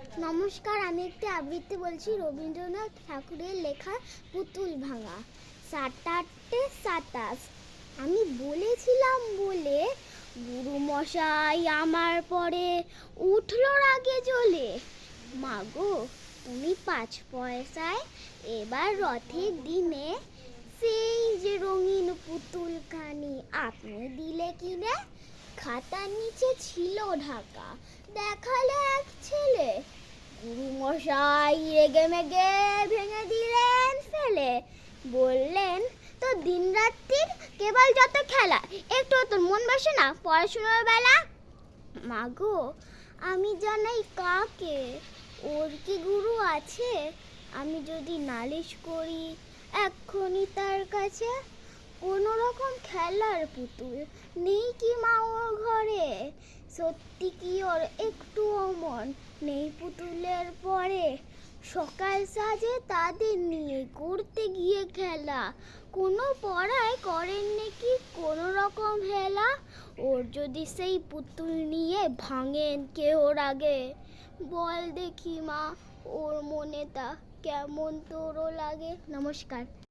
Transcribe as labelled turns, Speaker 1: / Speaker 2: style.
Speaker 1: নমস্কার, আমি একটি আবৃত্তি বলছি রবীন্দ্রনাথ ঠাকুরের লেখা পুতুল ভাঙা। 7-8-27 আমি বলেছিলাম বলে গুরুমশাই আমার পরে উঠল রাগে জ্বলে। মাগো, তুমি 5 পয়সায় এবার রথের দিনে সেই যে রঙিন পুতুলখানি আপনি দিলে কিনে। খাতার নিচে ছিল ঢাকা, দেখালে এক ছেলে। গুরুমশাই রেগে মেগে ভেঙে দিলেন ফেলে। বললেন, তোর দিন রাত্রির কেবল যত খেলা, একটু তোর মন বসে না পড়াশোনার বেলা। মাগো, আমি জানাই কাকে, ওর কি গুরু আছে? আমি যদি নালিশ করি এক্ষুনি তার কাছে। কোনো রকম খেলার পুতুল নেই কি মা ওর ঘরে? সত্যি কি ওর একটু মন নেই পুতুলের পরে? সকাল সাজে তাদের নিয়ে করতে গিয়ে খেলা, কোনো পড়ায় করেন নাকি কোনো রকম হেলা। ওর যদি সেই পুতুল নিয়ে ভাঙেন কেউ আগে, বল দেখি মা ওর মনে তা কেমন তোরও লাগে। নমস্কার।